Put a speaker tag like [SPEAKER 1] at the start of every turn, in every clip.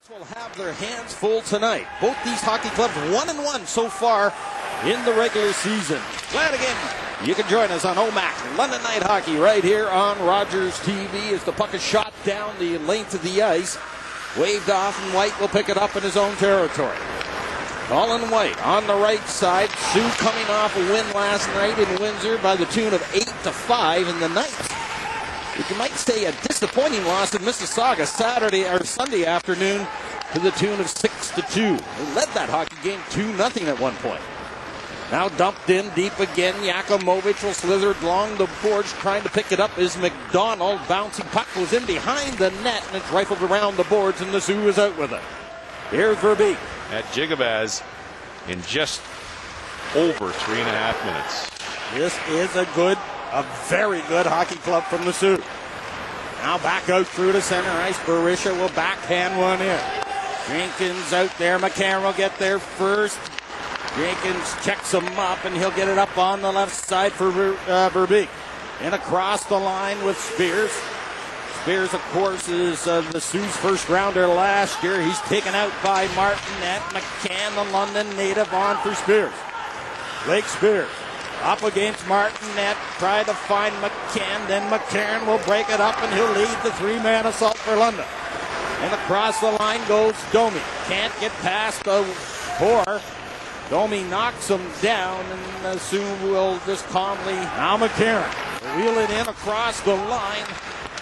[SPEAKER 1] Will have their hands full tonight. Both these hockey clubs 1-1 so far in the regular season. Glad again you can join us on OMAC London Night Hockey right here on Rogers TV as the puck is shot down the length of the ice. Waved off, and White will pick it up in his own territory. Colin White on the right side. Sioux coming off a win last night in Windsor by the tune of 8-5 in the night. You might say a disappointing loss in Mississauga Sunday afternoon to the tune of 6-2. They led that hockey game 2-0 at one point. Now dumped in deep again. Yakumovich will slither along the boards trying to pick it up is McDonald. Bouncing puck goes in behind the net and it's rifled around the boards and the Sioux is out with it. Here's Verbeek.
[SPEAKER 2] At Jigabaz in just over 3.5 minutes.
[SPEAKER 1] This is a very good hockey club from the Sioux. Now back out through the center ice. Berisha will backhand one in. Jenkins out there. McCann will get there first. Jenkins checks him up and he'll get it up on the left side for Verbeek. And across the line with Spears. Spears, of course, is the Sioux's first rounder last year. He's taken out by Martinet. McCann, the London native, on for Spears. Blake Spears up against Martinet. Try to find McCann. Then McCann will break it up and he'll lead the three-man assault for London. And across the line goes Domi. Can't get past the four. Domi knocks him down and the Sioux will just calmly. Now McCarron wheel it in across the line.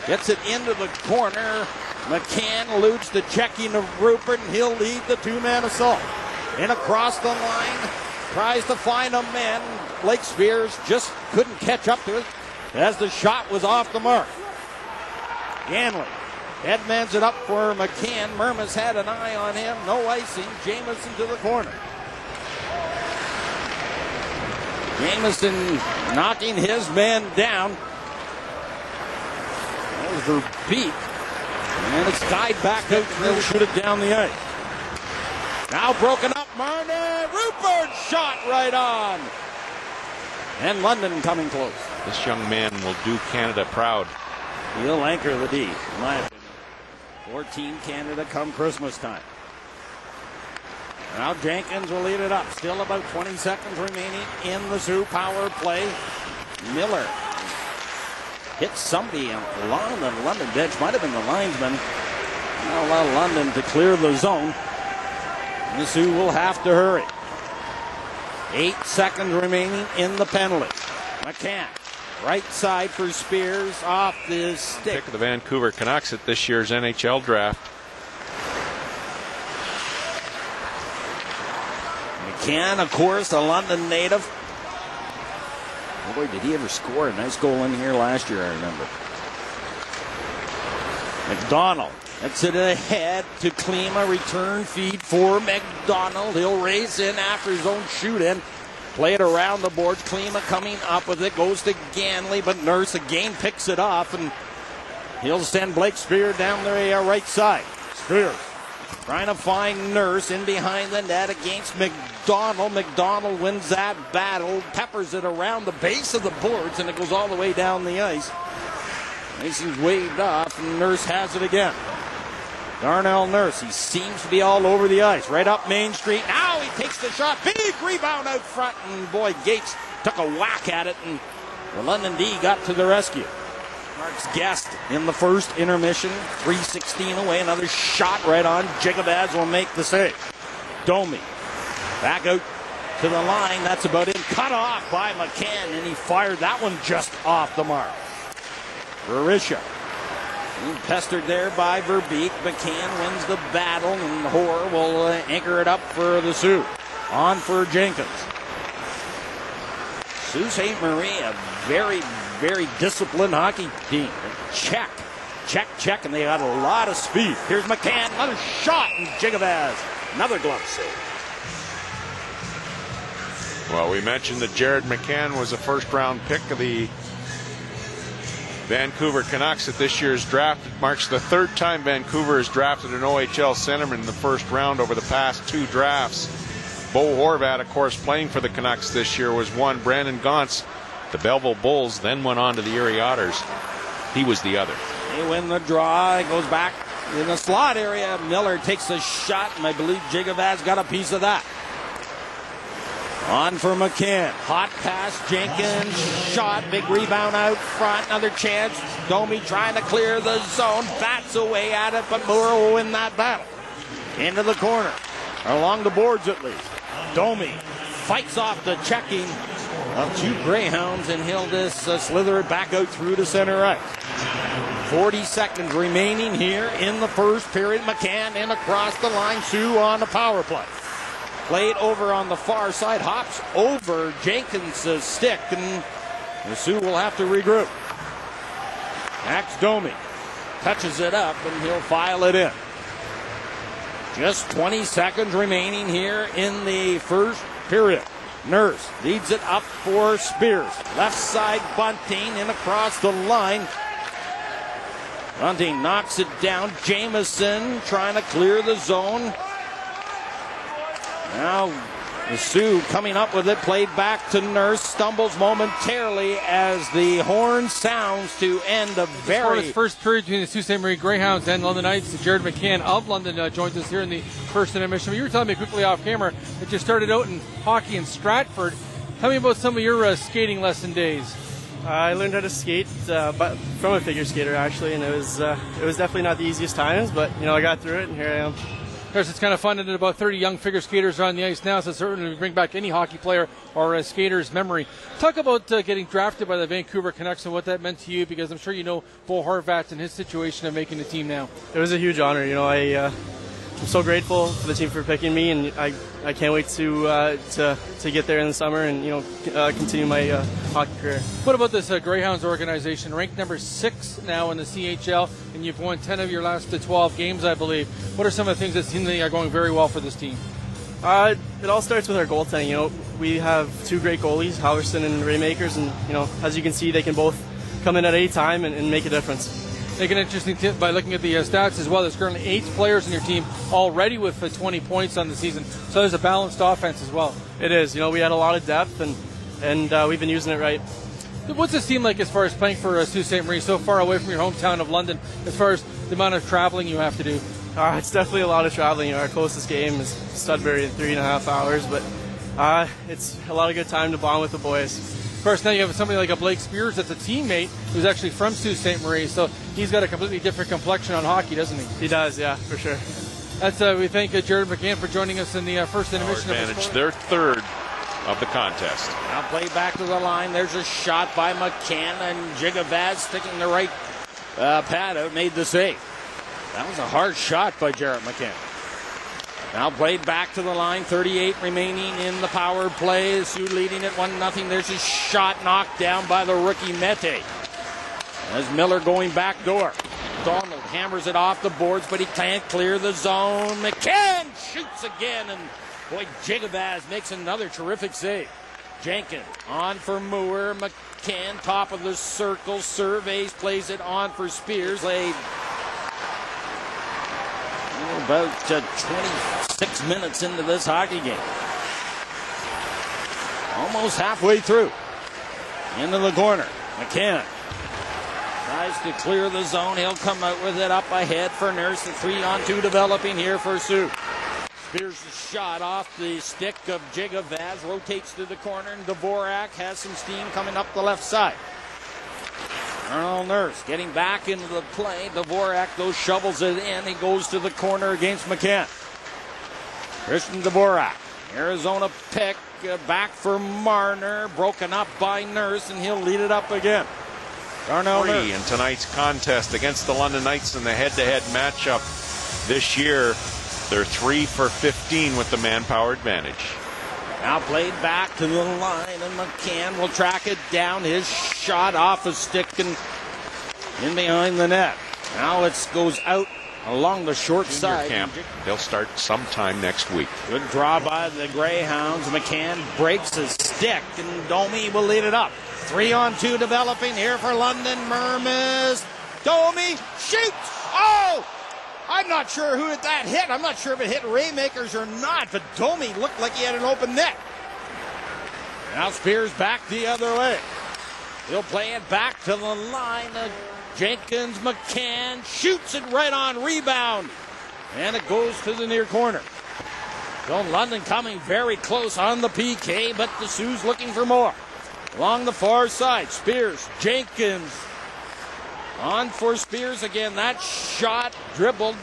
[SPEAKER 1] Gets it into the corner. McCann eludes the checking of Rupert and he'll lead the two-man assault. And across the line. Tries to find a man. Blake Spears just couldn't catch up to it as the shot was off the mark. Ganley headmans it up for McCann. Murmas had an eye on him. No icing. Jamison to the corner. Jamison knocking his man down. That was Verbeek. And it's tied back out and they'll shoot it down the ice. Now broken up. Marner. Rupert shot right on. And London coming close.
[SPEAKER 2] This young man will do Canada proud.
[SPEAKER 1] He'll anchor the D, in my opinion. 14 Canada come Christmas time. Now Jenkins will lead it up. Still about 20 seconds remaining in the Sioux power play. Miller hits somebody along the London bench. Might have been the linesman. Now allow London to clear the zone. And the Sioux will have to hurry. 8 seconds remaining in the penalty. McCann, right side for Spears, off the stick.
[SPEAKER 2] Pick of the Vancouver Canucks at this year's NHL draft.
[SPEAKER 1] McCann, of course, a London native. Boy, did he ever score a nice goal in here last year, I remember. McDonald. That's it ahead to Klima. Return feed for McDonald. He'll race in after his own shoot in. Play it around the boards. Klima coming up with it. Goes to Ganley, but Nurse again picks it off. And he'll send Blake Spears down the right side. Spears trying to find Nurse in behind the net against McDonald. McDonald wins that battle. Peppers it around the base of the boards. And it goes all the way down the ice. Mason's waved off. And Nurse has it again. Darnell Nurse, he seems to be all over the ice. Right up Main Street. Now he takes the shot. Big rebound out front. And boy, Gates took a whack at it. And the London D got to the rescue. Mark's guest in the first intermission. 3:16 away. Another shot right on. Jigabaz will make the save. Domi back out to the line. That's about it. Cut off by McCann. And he fired that one just off the mark. Berisha. Pestered there by Verbeek. McCann wins the battle, and Hoare will anchor it up for the Sioux. On for Jenkins. Sault Ste. Marie, a very, very disciplined hockey team. Check, check, check, and they got a lot of speed. Here's McCann, another shot, and Jigabaz, another glove save.
[SPEAKER 2] Well, we mentioned that Jared McCann was a first-round pick of the Vancouver Canucks at this year's draft. It marks the third time Vancouver has drafted an OHL centerman in the first round over the past two drafts. Bo Horvat, of course, playing for the Canucks this year, was one. Brandon Gauntz, the Belleville Bulls, then went on to the Erie Otters. He was the other.
[SPEAKER 1] They win the draw. It goes back in the slot area. Miller takes a shot, and I believe Jigavaz got a piece of that. On for McCann. Hot pass, Jenkins. Shot. Big rebound out front. Another chance. Domi trying to clear the zone. Bats away at it, but Moore will win that battle. Into the corner. Along the boards at least. Domi fights off the checking of two Greyhounds, and he'll just slither it back out through to center ice. 40 seconds remaining here in the first period. McCann in across the line. Sioux on the power play. Played over on the far side. Hops over Jenkins' stick, and the Sioux will have to regroup. Max Domi touches it up, and he'll file it in. Just 20 seconds remaining here in the first period. Nurse leads it up for Spears. Left side Bunting in across the line. Bunting knocks it down. Jamieson trying to clear the zone. Now the Sioux coming up with it, played back to Nurse, stumbles momentarily as the horn sounds to end a very...
[SPEAKER 3] This first period between the Sault Ste. Marie Greyhounds and London Knights. Jared McCann of London joins us here in the first intermission. You were telling me quickly off camera that you started out in hockey in Stratford. Tell me about some of your skating lesson days.
[SPEAKER 4] I learned how to skate but from a figure skater, actually, and it was definitely not the easiest times, but I got through it, and here I am.
[SPEAKER 3] Of course, it's kind of fun that about 30 young figure skaters are on the ice now, so certainly bring back any hockey player or skater's memory. Talk about getting drafted by the Vancouver Canucks and what that meant to you, because I'm sure you know Bo Horvat and his situation of making the team now.
[SPEAKER 4] It was a huge honor. I'm so grateful for the team for picking me, and I can't wait to get there in the summer and continue my hockey career.
[SPEAKER 3] What about this Greyhounds organization? Ranked number 6 now in the CHL, and you've won 10 of your last 12 games, I believe. What are some of the things that seem to are going very well for this team?
[SPEAKER 4] It all starts with our goaltending. We have two great goalies, Halverson and Raymakers, and as you can see, they can both come in at any time and make a difference.
[SPEAKER 3] Make an interesting tip by looking at the stats as well. There's currently 8 players in your team already with 20 points on the season. So there's a balanced offense as well.
[SPEAKER 4] It is. We had a lot of depth, and we've been using it right.
[SPEAKER 3] What's this team like as far as playing for Sault Ste. Marie, so far away from your hometown of London, as far as the amount of traveling you have to do?
[SPEAKER 4] It's definitely a lot of traveling. Our closest game is Sudbury in 3.5 hours, but it's a lot of good time to bond with the boys.
[SPEAKER 3] Of course, now you have somebody like a Blake Spears that's a teammate who's actually from Sault Ste. Marie, so he's got a completely different complexion on hockey, doesn't he?
[SPEAKER 4] He does, yeah, for sure.
[SPEAKER 3] That's we thank Jared McCann for joining us in the first intermission.
[SPEAKER 2] Advantage, their third of the contest.
[SPEAKER 1] Now play back to the line. There's a shot by McCann, and Jigavaz sticking the right pad out, made the save. That was a hard shot by Jared McCann. Now played back to the line, 38 remaining in the power play. Sioux leading it 1-0. There's a shot knocked down by the rookie Mete. As Miller going back door. Donald hammers it off the boards, but he can't clear the zone. McCann shoots again, and boy, Jigavaz makes another terrific save. Jenkins on for Moore. McCann, top of the circle, surveys, plays it on for Spears. Played about 26 minutes into this hockey game. Almost halfway through. Into the corner. McCann tries to clear the zone. He'll come out with it up ahead for Nurse. The 3-on-2 developing here for Sioux. Spears a shot off the stick of Jigavaz. Rotates to the corner, and Dvorak has some steam coming up the left side. Earl Nurse getting back into the play. Dvorak goes, shovels it in. He goes to the corner against McCann. Christian Dvorak. Arizona pick. Back for Marner. Broken up by Nurse, and he'll lead it up again. Darnell Nurse.
[SPEAKER 2] In tonight's contest against the London Knights in the head-to-head matchup this year, they're 3 for 15 with the manpower advantage.
[SPEAKER 1] Now played back to the line, and McCann will track it down. His shot off a stick and in behind the net. Now it goes out along the short side.
[SPEAKER 2] Camp. They'll start sometime next week.
[SPEAKER 1] Good draw by the Greyhounds. McCann breaks his stick, and Domi will lead it up. 3-on-2 developing here for London. Mermis. Domi shoots. Oh! I'm not sure who that hit. I'm not sure if it hit Raymakers or not, but Domi looked like he had an open net. Now Spears back the other way. He'll play it back to the line. Jenkins, McCann shoots it right on rebound. And it goes to the near corner. So London coming very close on the PK, but the Sioux looking for more. Along the far side, Spears, Jenkins. On for Spears again. That shot dribbled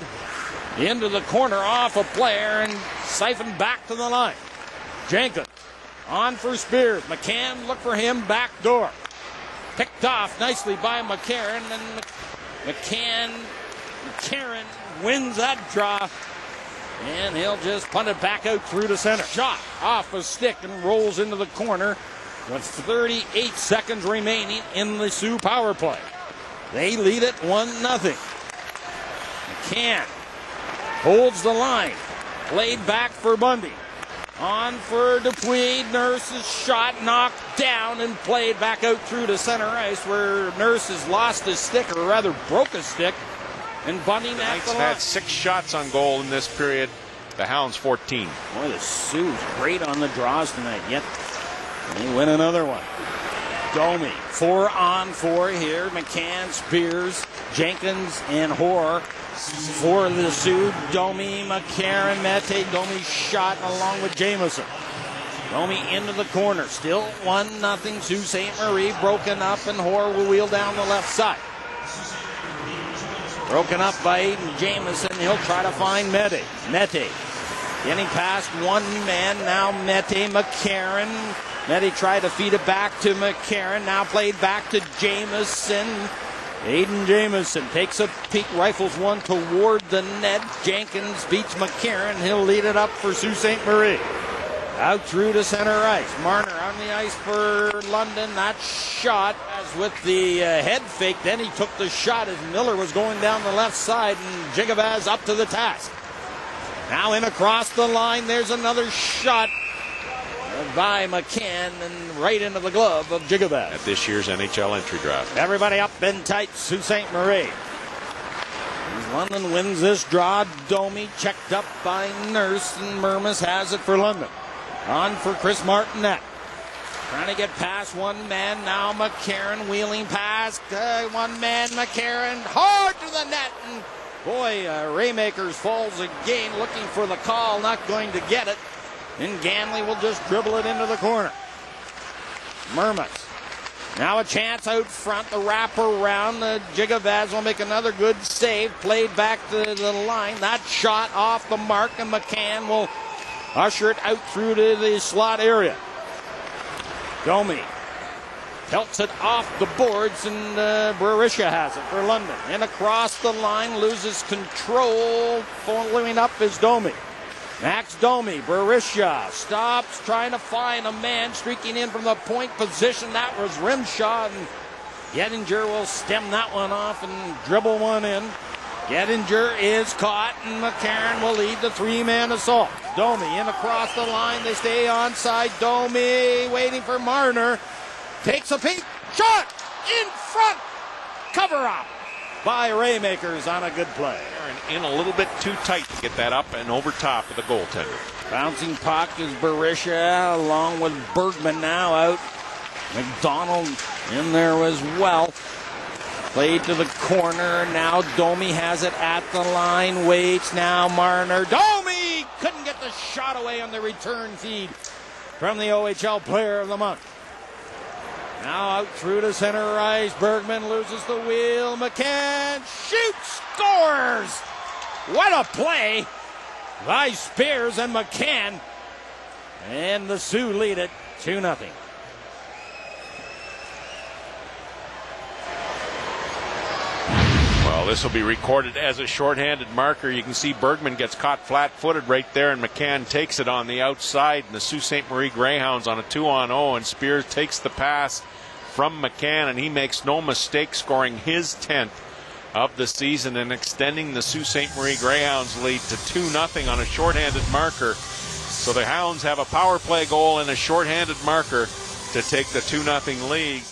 [SPEAKER 1] into the corner off a player and siphoned back to the line. Jenkins on for Spears. McCann, look for him, back door. Picked off nicely by McCarron, and McCarron wins that draw. And he'll just punt it back out through the center. Shot off a stick and rolls into the corner with 38 seconds remaining in the Sioux power play. They lead it 1-0. McCann holds the line. Played back for Bundy. On for Dupuis. Nurse's shot knocked down and played back out through to center ice, where Nurse has lost his stick, or rather broke his stick. And Bundy
[SPEAKER 2] The
[SPEAKER 1] at
[SPEAKER 2] Knights
[SPEAKER 1] the
[SPEAKER 2] have
[SPEAKER 1] line.
[SPEAKER 2] had 6 shots on goal in this period. The Hounds 14.
[SPEAKER 1] Boy, the Sioux great on the draws tonight. Yet they win another one. Domi, 4-on-4 here. McCann, Spears, Jenkins, and Hoare for the Sioux. Domi, McCarron, Mete. Domi shot along with Jameson. Domi into the corner. Still 1-0. Sault Ste. Marie broken up, and Hoare will wheel down the left side. Broken up by Aiden Jameson. He'll try to find Mete. Mete getting past one man. Now Mete, McCarron. Mete tried to feed it back to McCarron. Now played back to Jameson. Aiden Jameson takes a peek, rifles one toward the net. Jenkins beats McCarron. He'll lead it up for Sault Ste. Marie. Out through to center ice. Marner on the ice for London. That shot as with the head fake. Then he took the shot as Miller was going down the left side, and Jigabaz up to the task. Now in across the line. There's another shot by McCann and right into the glove of Jigabaz.
[SPEAKER 2] At this year's NHL entry draft.
[SPEAKER 1] Everybody up and tight, Sault Ste. Marie. As London wins this draw, Domi checked up by Nurse, and Murmas has it for London. On for Chris Martinet. Trying to get past one man. Now McCarron wheeling past one man. McCarron hard to the net. And boy, Raymakers falls again looking for the call. Not going to get it. And Ganley will just dribble it into the corner. Murmas. Now a chance out front. The wrap around. Jigabaz will make another good save. Played back to the line. That shot off the mark, and McCann will usher it out through to the slot area. Domi pelts it off the boards, and Barisha has it for London. And across the line, loses control. Following up is Domi. Max Domi, Barisha stops, trying to find a man streaking in from the point position. That was Rimshaw, and Gettinger will stem that one off and dribble one in. Gettinger is caught, and McCarron will lead the 3-man assault. Domi in across the line. They stay onside. Domi waiting for Marner. Takes a peek. Shot in front. Cover up by Raymakers on a good play.
[SPEAKER 2] In a little bit too tight to get that up and over top of the goaltender.
[SPEAKER 1] Bouncing puck is Barisha along with Bergman now out. McDonald in there as well. Played to the corner. Now Domi has it at the line. Waits now. Marner. Domi couldn't get the shot away on the return feed from the OHL Player of the Month. Now out through to center ice. Bergman loses the wheel. McCann shoots. Scores. What a play by Spears and McCann. And the Sioux lead it 2-0.
[SPEAKER 2] Well, this will be recorded as a shorthanded marker. You can see Bergman gets caught flat-footed right there, and McCann takes it on the outside. And the Sault Ste. Marie Greyhounds on a 2-on-0, and Spears takes the pass from McCann, and he makes no mistake, scoring his 10th of the season and extending the Sault Ste. Marie Greyhounds lead to 2-0 on a shorthanded marker. So the Hounds have a power play goal and a shorthanded marker to take the 2-0 lead.